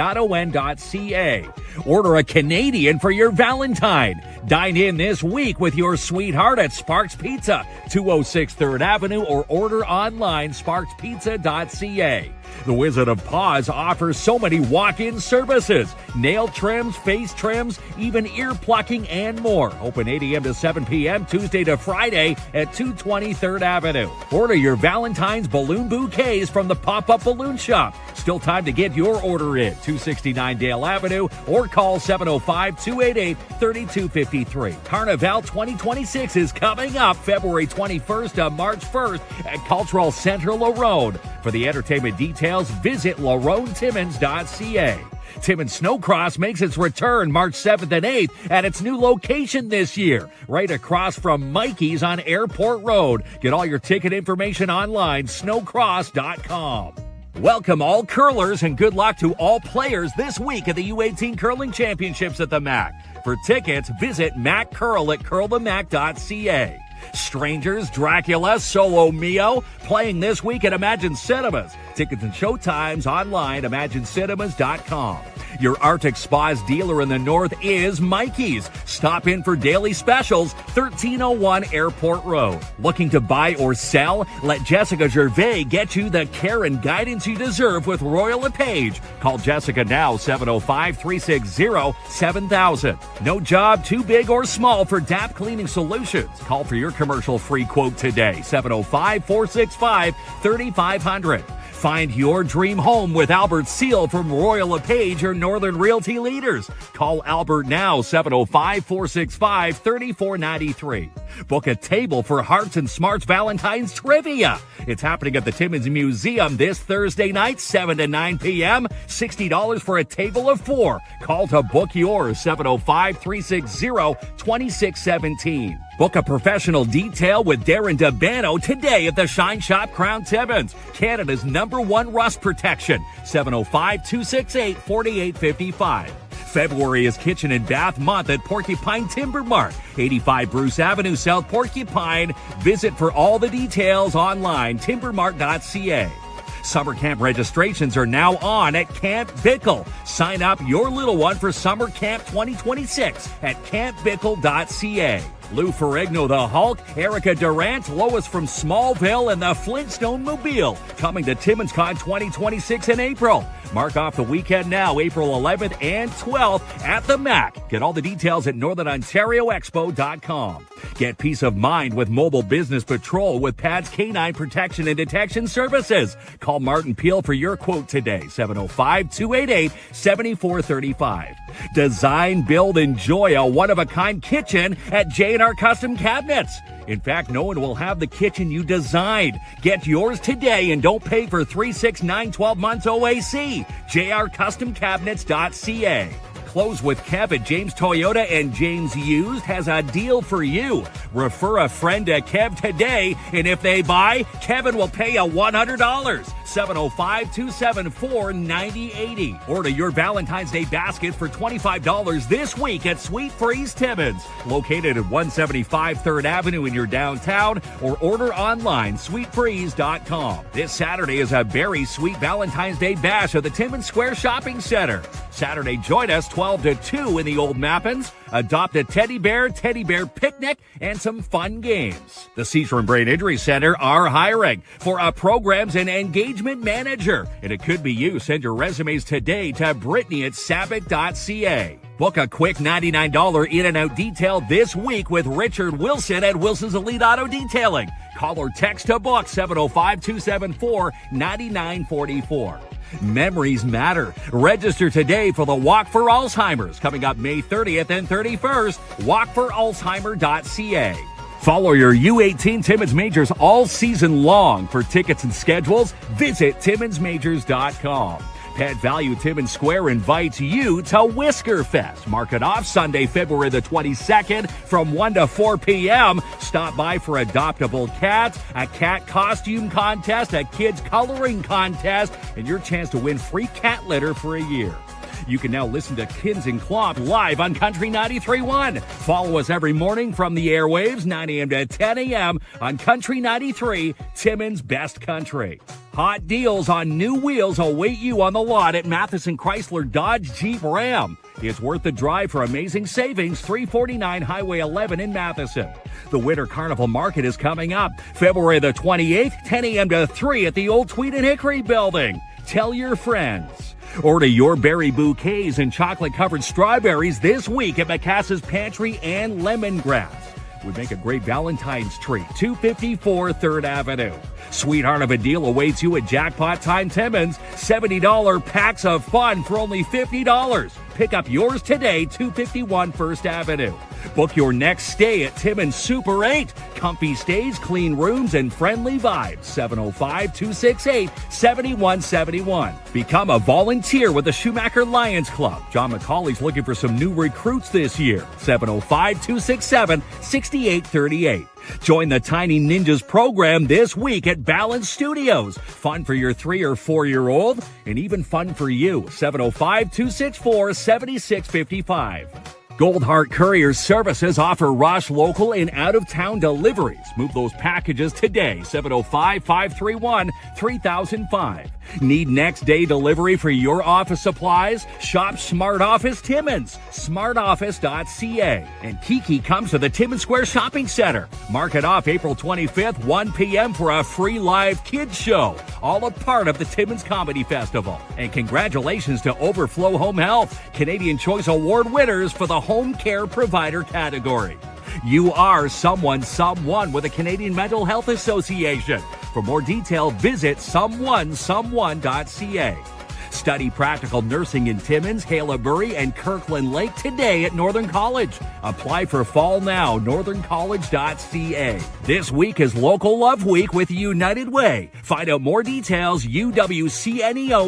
Order a Canadian for your Valentine. Dine in this week with your sweetheart at Sparks Pizza, 206 3rd Avenue, or order online, sparkspizza.ca. The Wizard of Paws offers so many walk-in services. Nail trims, face trims, even ear plucking, and more. Open 8 a.m. to 7 p.m. Tuesday to Friday at 220 3rd Avenue. Order your Valentine's balloon bouquets from the Pop-Up Balloon Shop. Still time to get your order in. 269 Dale Avenue or call 705-288-3253. Carnival 2026 is coming up February 21st to March 1st at Cultural Center Larone. For the entertainment details, visit laronetimmins.ca. Timmins Snowcross makes its return March 7th and 8th at its new location this year, right across from Mikey's on Airport Road. Get all your ticket information online, snowcross.com. Welcome all curlers and good luck to all players this week at the U18 Curling Championships at the MAC. For tickets, visit MacCurl at curlthemac.ca. Strangers, Dracula, Solo Mio, playing this week at Imagine Cinemas. Tickets and showtimes online, imaginecinemas.com. Your Arctic Spas dealer in the north is Mikey's. Stop in for daily specials, 1301 Airport Road. Looking to buy or sell? Let Jessica Gervais get you the care and guidance you deserve with Royal LePage. Call Jessica now, 705-360-7000. No job too big or small for DAP Cleaning Solutions. Call for your commercial-free quote today, 705-465-3500. Find your dream home with Albert Seal from Royal LePage or Northern Realty Leaders. Call Albert now, 705-465-3493. Book a table for Hearts and Smarts Valentine's Trivia. It's happening at the Timmins Museum this Thursday night, 7 to 9 p.m. $60 for a table of 4. Call to book yours, 705-360-2617. Book a professional detail with Darren DeBano today at the Shine Shop Crown Timmins, Canada's #1 rust protection, 705-268-4855. February is Kitchen and Bath Month at Porcupine Timber Mart, 85 Bruce Avenue, South Porcupine. Visit for all the details online, timbermart.ca. Summer camp registrations are now on at Camp Bickle. Sign up your little one for Summer Camp 2026 at campbickle.ca. Lou Ferrigno, the Hulk, Erica Durant, Lois from Smallville, and the Flintstone Mobile coming to TimminsCon 2026 in April. Mark off the weekend now, April 11th and 12th at the MAC. Get all the details at northernontarioexpo.com. Get peace of mind with Mobile Business Patrol with PADS Canine Protection and Detection Services. Call Martin Peel for your quote today, 705-288-7435. Design, build, enjoy a one-of-a-kind kitchen at J&R Custom Cabinets. In fact, no one will have the kitchen you designed. Get yours today and don't pay for 3, 6, 9, 12 months OAC. jrcustomcabinets.ca. Close with Kev at James Toyota and James Used has a deal for you. Refer a friend to Kev today, and if they buy, Kevin will pay you $100. 705-274-9080. Order your Valentine's Day basket for $25 this week at Sweet Freeze Timmins, located at 175 3rd Avenue in your downtown, or order online, sweetfreeze.com. This Saturday is a very sweet Valentine's Day bash at the Timmins Square Shopping Centre. Saturday, join us 12 to 2 in the Old Mappins. Adopt a teddy bear picnic, and some fun games. The Seizure and Brain Injury Center are hiring for a programs and engagement manager, and it could be you. Send your resumes today to Brittany at sabic.ca. Book a quick $99 in and out detail this week with Richard Wilson at Wilson's Elite Auto Detailing. Call or text to book 705-274-9944. Memories matter. Register today for the Walk for Alzheimer's coming up May 30th and 31st. walkforalzheimer.ca. Follow your U18 Timmins Majors all season long. For tickets and schedules, visit timminsmajors.com. Pet Value Timmins Square invites you to Whisker Fest. Mark it off Sunday, February the 22nd from 1 to 4 p.m. Stop by for adoptable cats, a cat costume contest, a kids coloring contest, and your chance to win free cat litter for a year. You can now listen to KINZ and KLOMP live on Country 93.1. Follow us every morning from the airwaves, 9 a.m. to 10 a.m. on Country 93, Timmins' best country. Hot deals on new wheels await you on the lot at Matheson Chrysler Dodge Jeep Ram. It's worth the drive for amazing savings, 349 Highway 11 in Matheson. The Winter Carnival Market is coming up February the 28th, 10 a.m. to 3 at the old Tweed and Hickory building. Tell your friends. Order your berry bouquets and chocolate-covered strawberries this week at Macassa's Pantry and Lemongrass. Would make a great Valentine's treat. 254 3rd Avenue. Sweetheart of a deal awaits you at Jackpot Time Timmins. $70 packs of fun for only $50. Pick up yours today, 251 1st Avenue. Book your next stay at Timmins Super 8. Comfy stays, clean rooms, and friendly vibes. 705-268-7171. Become a volunteer with the Schumacher Lions Club. John McCauley's looking for some new recruits this year. 705-267-6838. Join the Tiny Ninjas program this week at Balance Studios. Fun for your 3 or 4-year-old, and even fun for you. 705-264-7655. Goldheart Courier Services offer rush, local, and out-of-town deliveries. Move those packages today, 705-531-3005. Need next-day delivery for your office supplies? Shop Smart Office Timmins, smartoffice.ca. And Kiki comes to the Timmins Square Shopping Centre. Mark it off April 25th, 1 p.m. for a free live kids show. All a part of the Timmins Comedy Festival. And congratulations to Overflow Home Health, Canadian Choice Award winners for the home care provider category. You are someone with the Canadian Mental Health Association. For more detail, visit someonesomeone.ca. Study practical nursing in Timmins, Haileybury, and Kirkland Lake today at Northern College. Apply for fall now, northerncollege.ca. This week is Local Love Week with United Way. Find out more details, uwcneo.com.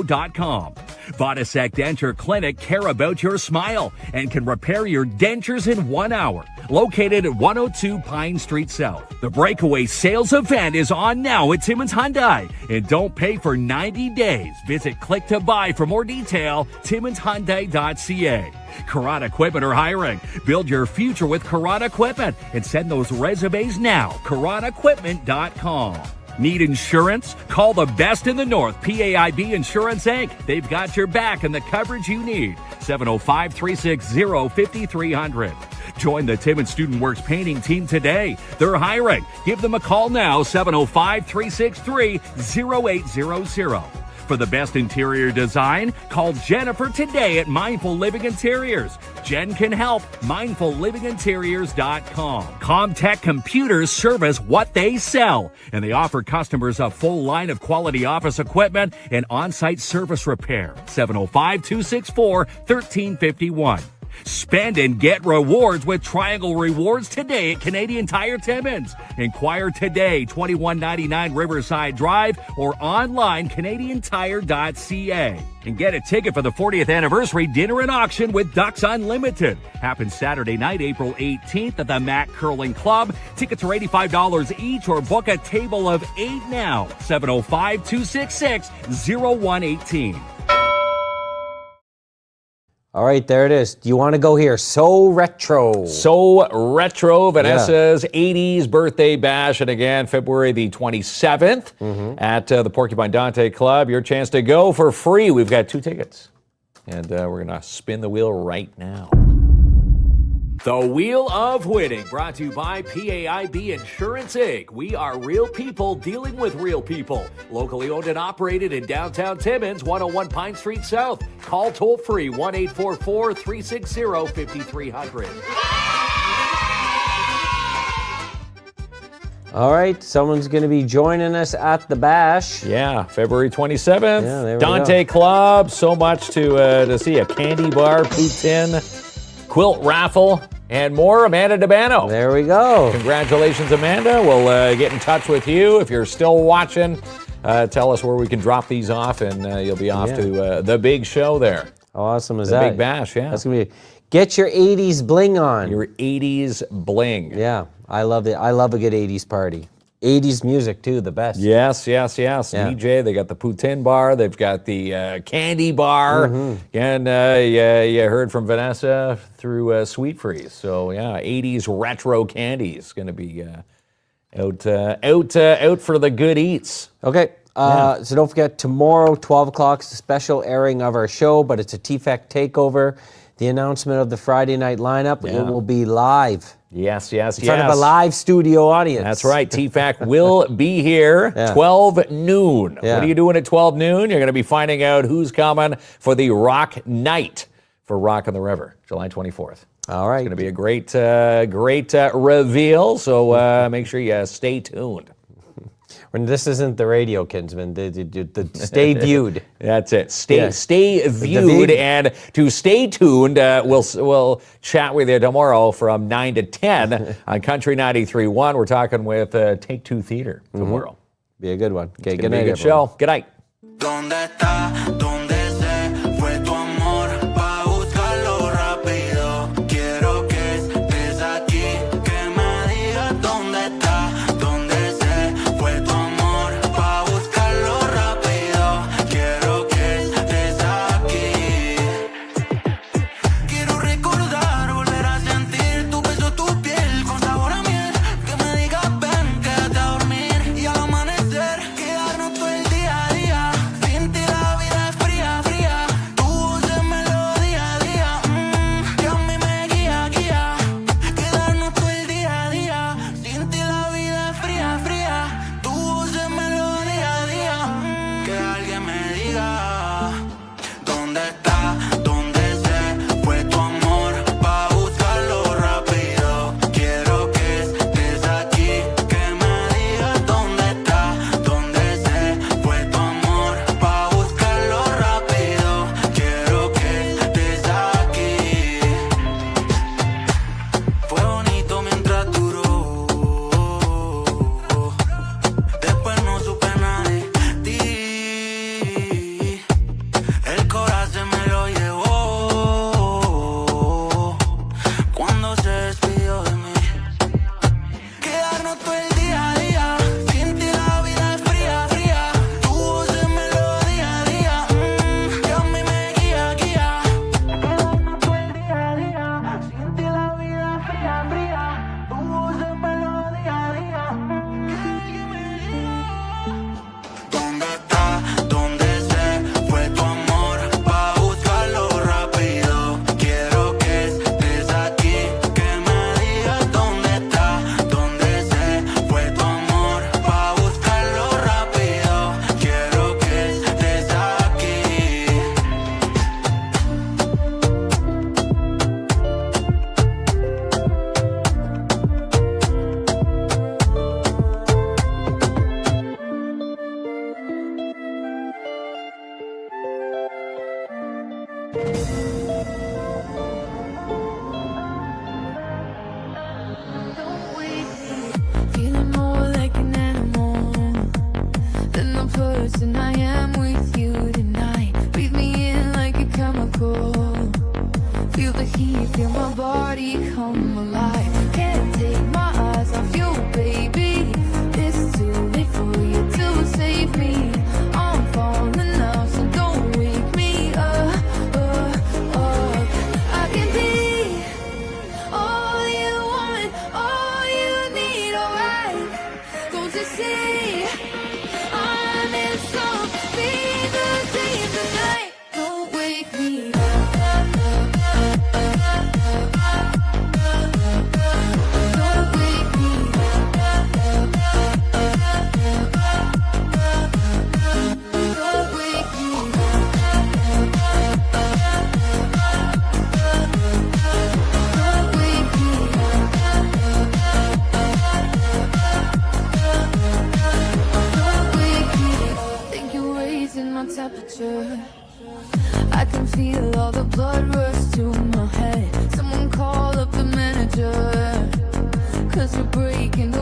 Vodasec Denture Clinic care about your smile and can repair your dentures in 1 hour. Located at 102 Pine Street South. The Breakaway Sales Event is on now at Timmins Hyundai. And don't pay for 90 days. Visit Click to Buy for more detail, timminshyundai.ca. Karat Equipment are hiring. Build your future with Karat Equipment and send those resumes now. KaratEquipment.com. Need insurance? Call the best in the North, PAIB Insurance Inc. They've got your back and the coverage you need. 705-360-5300. Join the Timmins Student Works painting team today. They're hiring. Give them a call now, 705-363-0800. For the best interior design, call Jennifer today at Mindful Living Interiors. Jen can help. MindfulLivingInteriors.com. Comtech Computers service what they sell, and they offer customers a full line of quality office equipment and on-site service repair. 705-264-1351. Spend and get rewards with Triangle Rewards today at Canadian Tire Timmins. Inquire today, 2199 Riverside Drive, or online, canadiantire.ca. And get a ticket for the 40th anniversary dinner and auction with Ducks Unlimited. Happens Saturday night, April 18th at the Mac Curling Club. Tickets are $85 each, or book a table of 8 now. 705-266-0118. All right, there it is. Do you want to go here? So retro. So retro, Vanessa's 80s birthday bash. And again, February the 27th at the Porcupine Dante Club. Your chance to go for free. We've got 2 tickets. And we're going to spin the wheel right now. The Wheel of Winning, brought to you by PAIB Insurance Inc. We are real people dealing with real people. Locally owned and operated in downtown Timmins, 101 Pine Street South. Call toll free 1-844-360-5300. All right, someone's going to be joining us at the bash. Yeah, February 27th. Yeah, there we Dante go. Club. So much to see. A candy bar, poutine, quilt raffle, and more. Amanda DeBano. There we go. Congratulations, Amanda. We'll get in touch with you. If you're still watching, tell us where we can drop these off, and you'll be off to the big show there. How awesome is The that? big bash, yeah. That's going to be, get your 80s bling on. Your 80s bling. Yeah, I love it. I love a good 80s party. 80s music too, the best. Yes. DJ, they got the poutine bar. They've got the candy bar. And you heard from Vanessa through Sweet Freeze. So, 80s retro candy is going to be out for the good eats. Okay. So don't forget, tomorrow, 12 o'clock, is a special airing of our show, but it's a TFAC takeover. The announcement of the Friday night lineup, it will be live. Yes. In front of a live studio audience. That's right. TFAC will be here 12 noon. Yeah. What are you doing at 12 noon? You're going to be finding out who's coming for the Rock Night for Rock on the River, July 24th. All right. It's going to be a great reveal, so make sure you stay tuned. When this isn't the radio, Kinsman, stay viewed. That's it. Stay viewed, and to stay tuned, we'll chat with you tomorrow from 9 to 10 on Country 93.1. We're talking with Take Two Theater tomorrow. Be a good one. Okay, good Be a night, good everyone. show. Good night. ¿Dónde está? ¿Dónde se fue tu amor? Pa' buscarlo rápido. Quiero que estés aquí, que me digas dónde está. ¿Dónde se fue tu amor? Pa' buscarlo rápido. Quiero que estés aquí. Quiero recordar, volver a sentir tu beso, tu piel con sabor a miel. Que me digas ven, quédate a dormir y al amanecer quedarnos todo el día a día. Sin ti la vida es fría, fría. Tu voz es melodía, día. Que a mí me guía, guía. Quedarnos todo el día a día. Sin ti la vida es fría, fría. Tu voz es melodía, día. Que alguien me diga dónde está, dónde se fue tu amor. Pa' buscarlo rápido. Quiero que estés aquí, que me digas dónde está, dónde se fue tu amor. Pa' buscarlo rápido. Quiero que estés aquí. Fue bonito mientras duró. Después no supe nada de ti. El corazón me lo llevó cuando se despidió de mí. Quedarnos todo el día a día. Sin ti la vida es fría, fría. Tu voz es melodía, día. Que a mí me guía, guía. Quedarnos todo el día a día. Sin ti la vida es fría, fría. Tu voz es melodía, día. Que alguien me diga dónde está, dónde se fue tu amor. Pa' buscarlo rápido. Quiero que estés aquí, que me digas dónde está, dónde se fue tu amor. Pa' buscarlo rápido. Quiero que estés aquí. Feeling more like an animal than the person I am with you tonight. Breathe me in like a chemical. Feel the heat, feel my body come alive. Can't take my eyes off you, baby. It's too late for you to save me. I'm falling now, so don't wake me up. I can be all you want, all you need, alright. Don't you see? I'm in something the day and the night. Don't wake me up. Don't wake me up. Don't wake me Don't wake me Don't wake me Think you're raising my temperature. I can feel all the blood rush to my head. Someone call up the manager, 'cause you're breaking